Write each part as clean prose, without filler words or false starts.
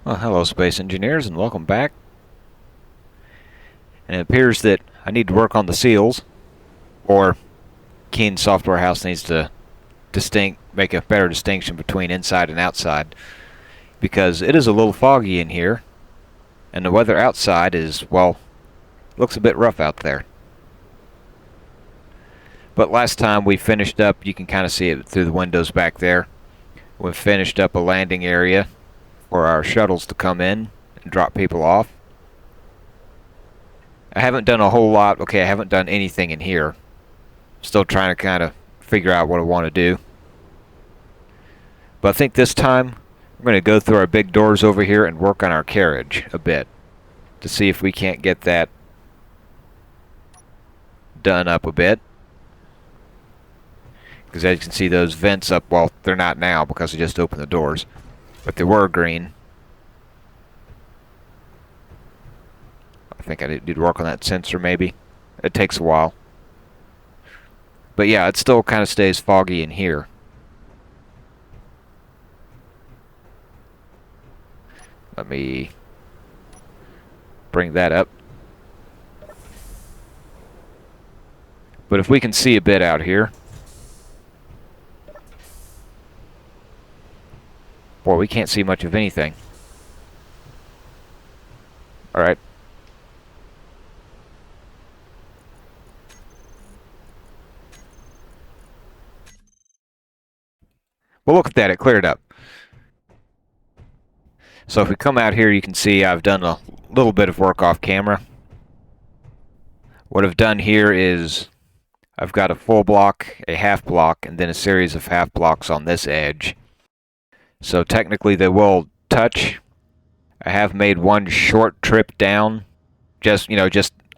Well, hello, space engineers, and welcome back. And it appears that I need to work on the seals, or Keen Software House needs to make a better distinction between inside and outside, because it is a little foggy in here, and the weather outside is, well, looks a bit rough out there. But last time we finished up, you can kind of see it through the windows back there. We finished up a landing area for our shuttles to come in and drop people off. I haven't done a whole lot. Okay, I haven't done anything in here. Still trying to kind of figure out what I want to do. But I think this time we're going to go through our big doors over here and work on our carriage a bit to see if we can't get that done up a bit. Because as you can see, those vents up, well, they're not now because I just opened the doors, but they were green. I think I need to work on that sensor maybe. It takes a while. But yeah, it still kind of stays foggy in here. Let me bring that up. But if we can see a bit out here. Boy, we can't see much of anything. Alright. Well, look at that, it cleared up. So if we come out here, you can see I've done a little bit of work off camera. What I've done here is I've got a full block, a half block, and then a series of half blocks on this edge. So technically they will touch. I have made one short trip down, just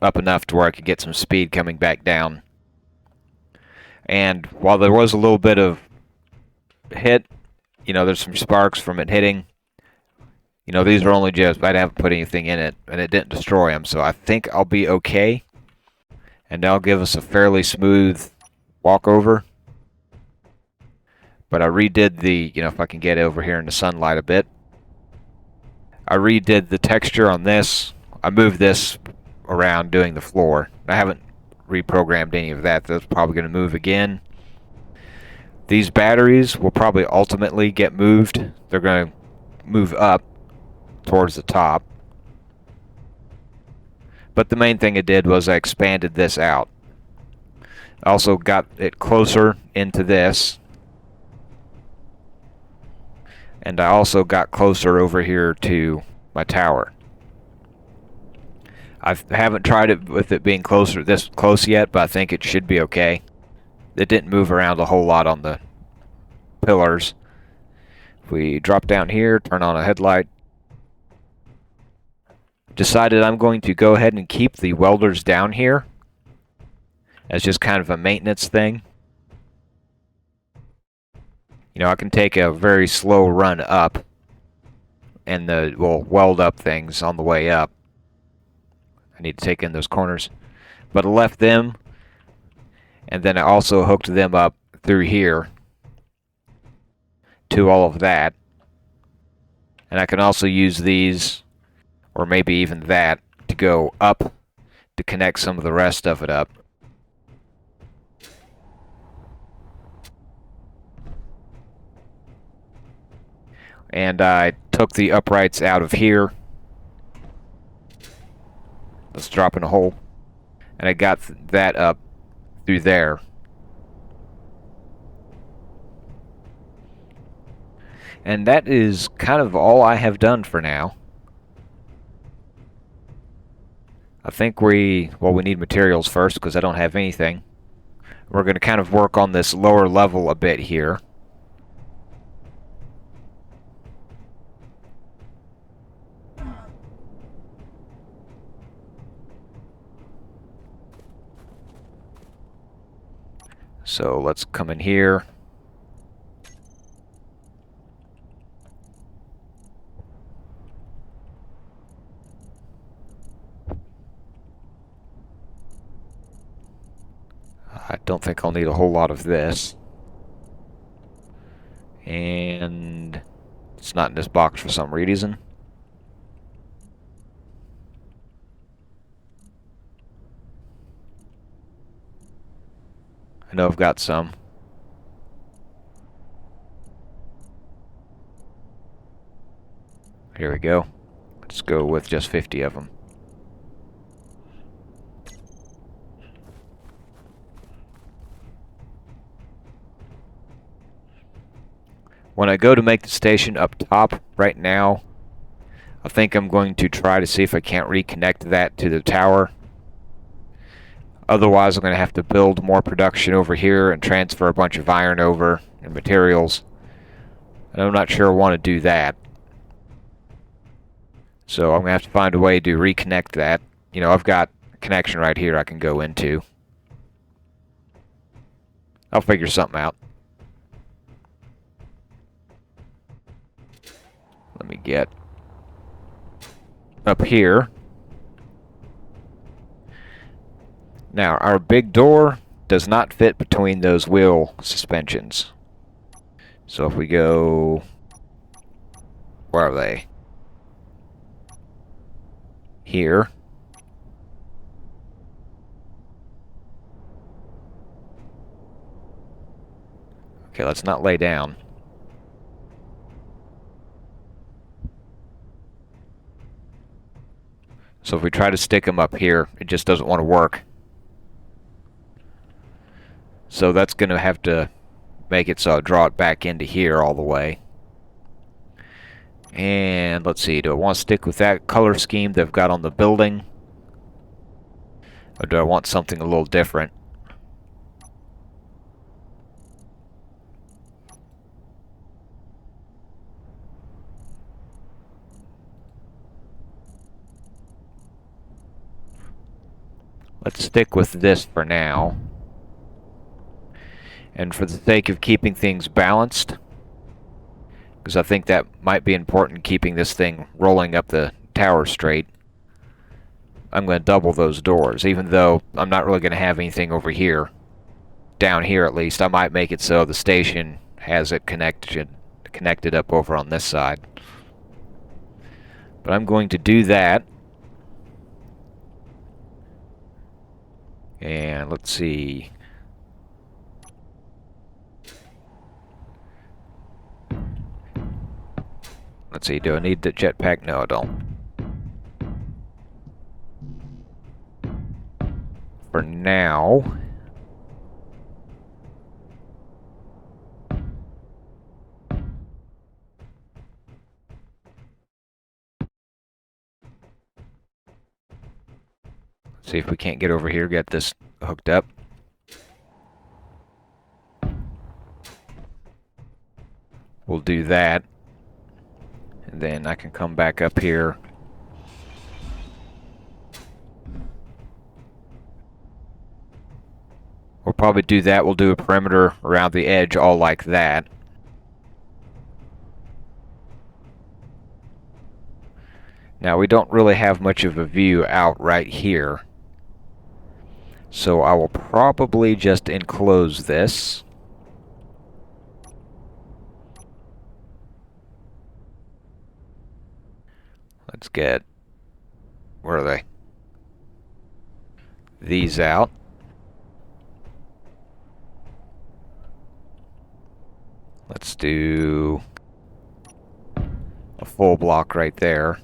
up enough to where I could get some speed coming back down. And while there was a little bit of hit, there's some sparks from it hitting. These are only just, I haven't put anything in it, and it didn't destroy them, so I think I'll be okay. And that'll give us a fairly smooth walkover. But I redid the, if I can get over here in the sunlight a bit. I redid the texture on this. I moved this around doing the floor. I haven't reprogrammed any of that. That's probably going to move again. These batteries will probably ultimately get moved. They're going to move up towards the top. But the main thing I did was I expanded this out. I also got it closer into this. And I also got closer over here to my tower. I haven't tried it with it being this close yet, but I think it should be okay. It didn't move around a whole lot on the pillars. If we drop down here, turn on a headlight. Decided I'm going to go ahead and keep the welders down here as just kind of a maintenance thing. I can take a very slow run up and we'll weld up things on the way up. I need to take in those corners. But I left them, and then I also hooked them up through here to all of that. And I can also use these, or maybe even that, to go up to connect some of the rest of it up. And I took the uprights out of here. Let's drop in a hole. And I got that up through there. And that is kind of all I have done for now. I think we need materials first because I don't have anything. We're going to kind of work on this lower level a bit here. So let's come in here. I don't think I'll need a whole lot of this. And it's not in this box for some reason. I know I've got some. Here we go. Let's go with just 50 of them. When I go to make the station up top right now, I think I'm going to try to see if I can't reconnect that to the tower. Otherwise, I'm going to have to build more production over here and transfer a bunch of iron over and materials. And I'm not sure I want to do that. So I'm going to have to find a way to reconnect that. You know, I've got a connection right here I can go into. I'll figure something out. Let me get up here. Now, our big door does not fit between those wheel suspensions. So if we go... Where are they? Here. Okay, let's not lay down. So if we try to stick them up here, it just doesn't want to work. So that's going to have to make it so I draw it back into here all the way. And let's see, do I want to stick with that color scheme they've got on the building? Or do I want something a little different? Let's stick with this for now. And for the sake of keeping things balanced, because I think that might be important, keeping this thing rolling up the tower straight, I'm going to double those doors, even though I'm not really going to have anything over here. Down here, at least. I might make it so the station has it connected up over on this side. But I'm going to do that. And let's see. Let's see, do I need the jetpack? No, I don't. For now... See if we can't get over here, get this hooked up. We'll do that. And then I can come back up here. We'll probably do that. We'll do a perimeter around the edge all like that. Now we don't really have much of a view out right here. So I will probably just enclose this. Let's get... Where are they? These out. Let's do a full block right there.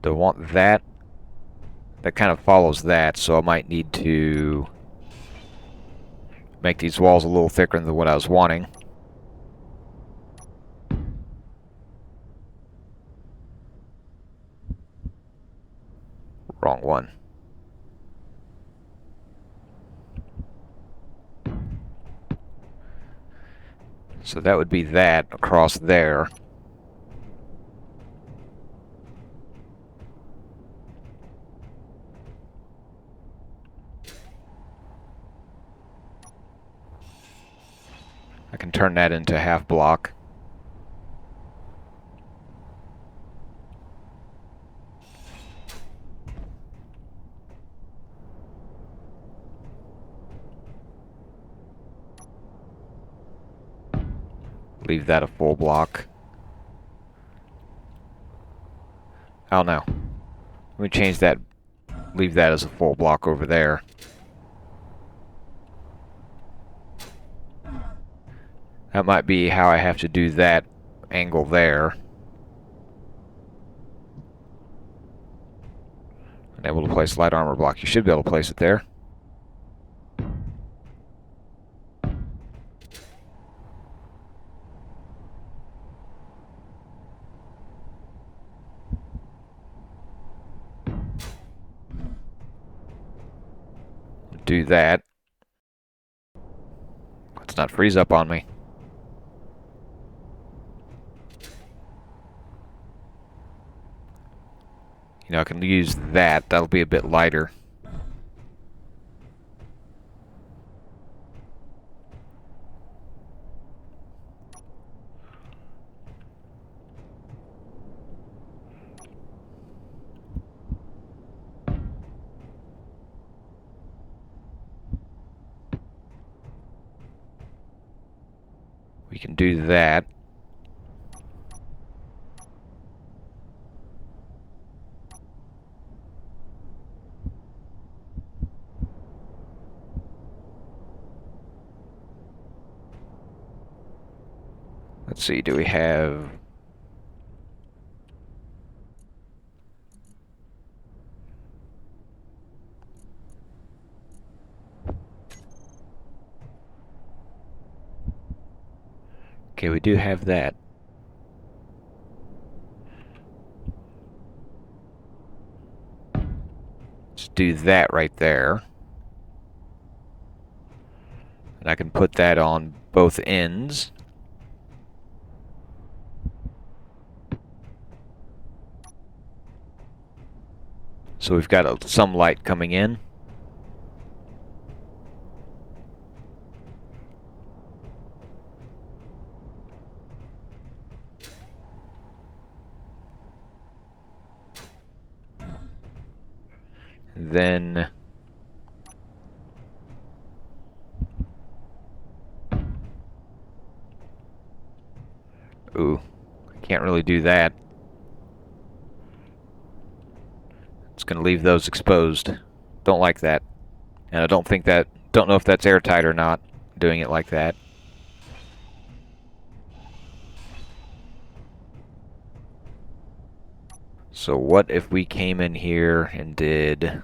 Do I want that? That kind of follows that, so I might need to make these walls a little thicker than what I was wanting. Wrong one. So that would be that across there. I can turn that into a half block. Leave that a full block. Oh no. Let me change that. Leave that as a full block over there. That might be how I have to do that angle there. Unable to place light armor block. You should be able to place it there. Do that. Let's not freeze up on me. You know, I can use that. That'll be a bit lighter. We can do that. Let's see, do we have... Okay, we do have that. Let's do that right there. And I can put that on both ends. So we've got some light coming in. Then ooh, I can't really do that. It's going to leave those exposed. Don't like that. And I don't know if that's airtight or not, doing it like that. So what if we came in here and did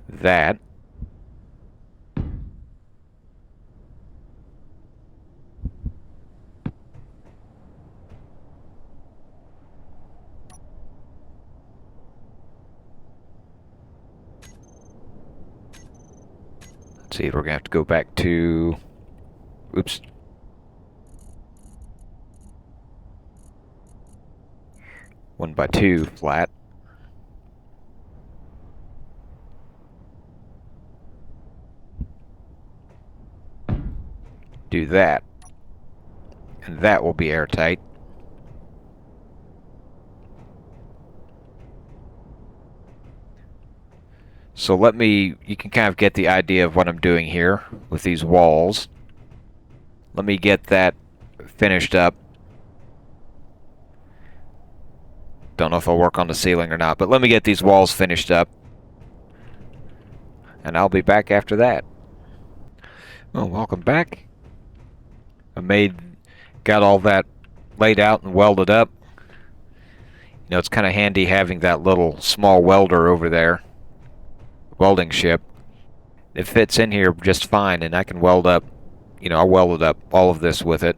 that? Let's see, we're gonna have to go back to, oops. One by two flat. Do that. And that will be airtight. So you can kind of get the idea of what I'm doing here with these walls. Let me get that finished up. Don't know if I'll work on the ceiling or not, but let me get these walls finished up. And I'll be back after that. Well, welcome back. Got all that laid out and welded up. You know, it's kind of handy having that little small welder over there. Welding ship. It fits in here just fine, and I can weld up, you know, I welded up all of this with it.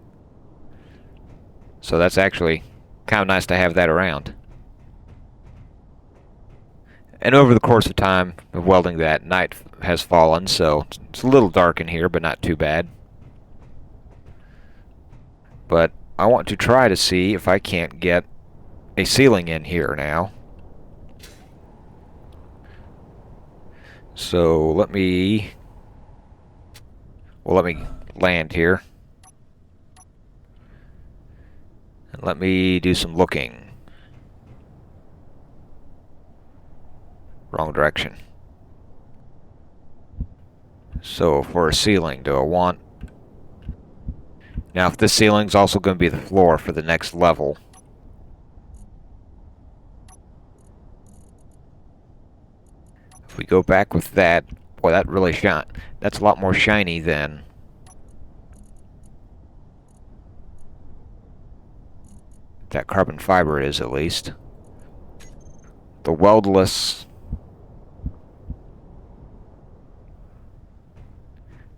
So that's actually kind of nice to have that around. And over the course of time of welding that, night has fallen, so it's a little dark in here, but not too bad. But I want to try to see if I can't get a ceiling in here now. So let me land here. And let me do some looking. Wrong direction. So for a ceiling, do I want... Now if this ceiling's also going to be the floor for the next level, if we go back with that, boy, that really shine. That's a lot more shiny than that carbon fiber is, at least. The weldless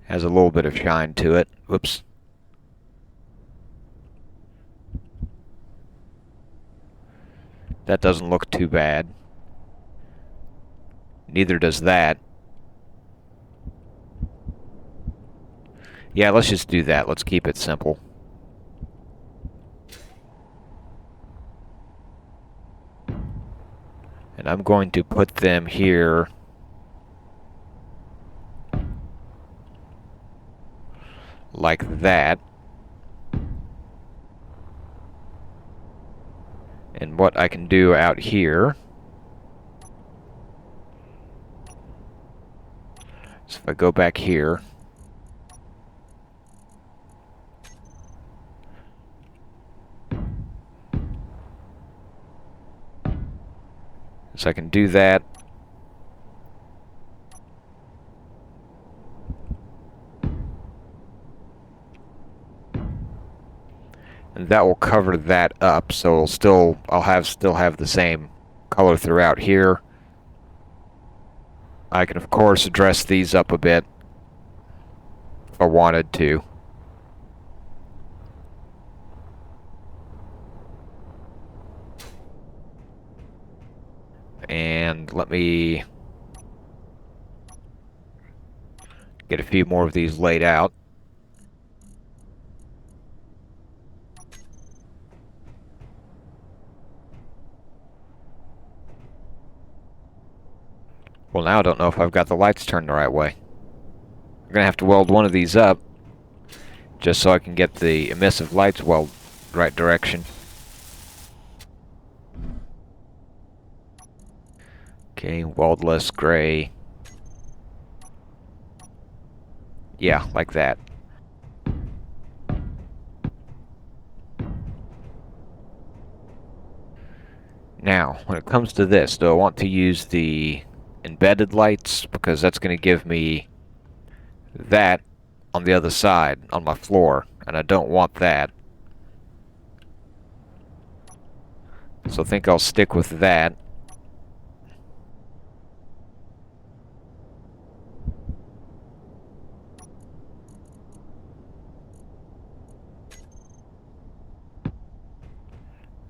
has a little bit of shine to it. Whoops. That doesn't look too bad. Neither does that. Yeah, let's just do that. Let's keep it simple. And I'm going to put them here like that. And what I can do out here, so if I go back here, so I can do that. And that will cover that up, so I'll still have the same color throughout here. I can of course dress these up a bit if I wanted to. And let me get a few more of these laid out. Well, now I don't know if I've got the lights turned the right way. I'm going to have to weld one of these up just so I can get the emissive lights weld right direction. Okay, weldless gray. Yeah, like that. Now, when it comes to this, do I want to use the embedded lights? Because that's going to give me that on the other side, on my floor, and I don't want that. So I think I'll stick with that.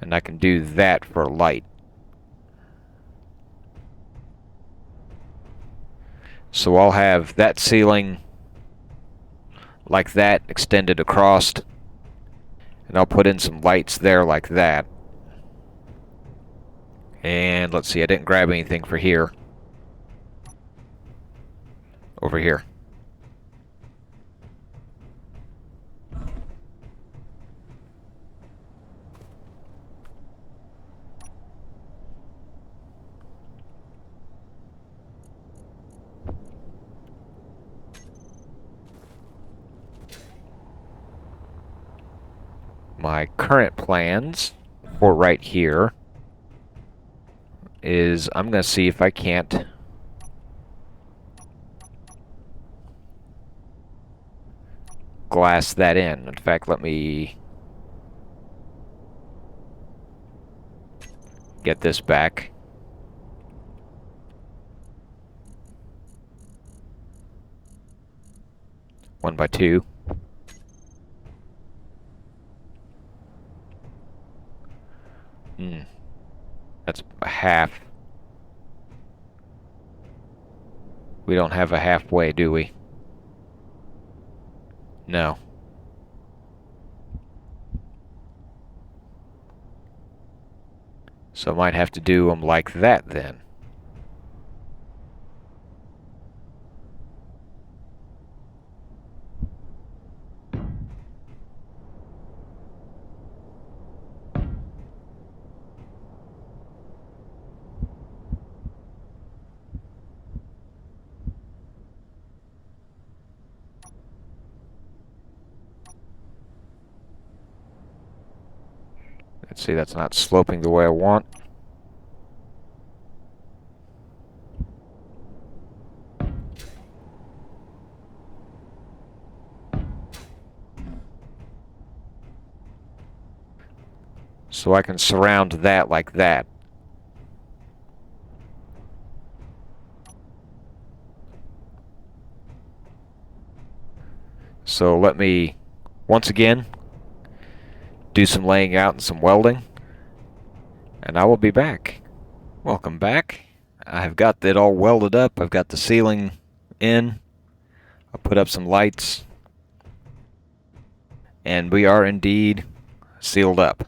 And I can do that for light. So I'll have that ceiling like that extended across, and I'll put in some lights there like that. And let's see, I didn't grab anything for here. Over here. My current plans for right here is I'm going to see if I can't glass that in. In fact, let me get this back. One by two. That's a half. We don't have a halfway, do we? No. So I might have to do them like that then. Let's see, that's not sloping the way I want. So I can surround that like that. So let me, once again, do some laying out and some welding, and I will be back. Welcome back. I have got it all welded up. I've got the ceiling in. I'll put up some lights, and we are indeed sealed up.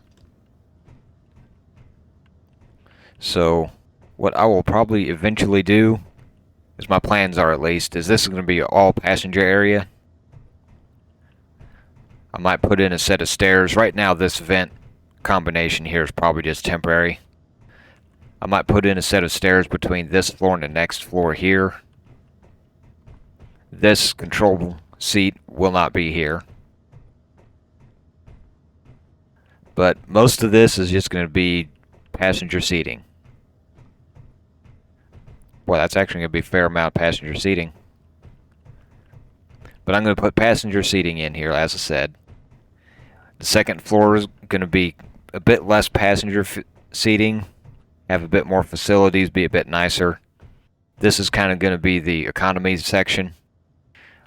So what I will probably eventually do, as my plans are at least, is this is going to be all passenger area. I might put in a set of stairs. Right now this vent combination here is probably just temporary. I might put in a set of stairs between this floor and the next floor here. This control seat will not be here. But most of this is just going to be passenger seating. Well, that's actually going to be a fair amount of passenger seating. But I'm going to put passenger seating in here, as I said. The second floor is going to be a bit less passenger seating, have a bit more facilities, be a bit nicer. This is kind of going to be the economy section,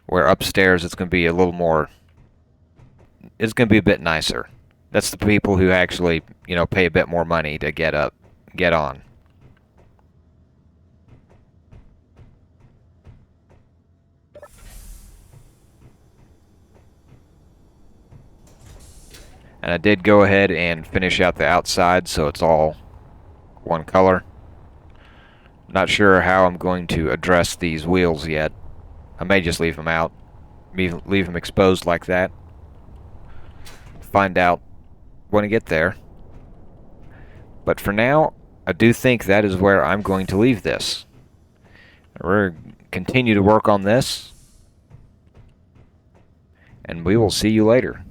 where upstairs it's going to be a little more, it's going to be a bit nicer. That's the people who actually, pay a bit more money to get on. And I did go ahead and finish out the outside so it's all one color. Not sure how I'm going to address these wheels yet. I may just leave them out, leave them exposed like that. Find out when I get there. But for now, I do think that is where I'm going to leave this. We're going to continue to work on this, and we will see you later.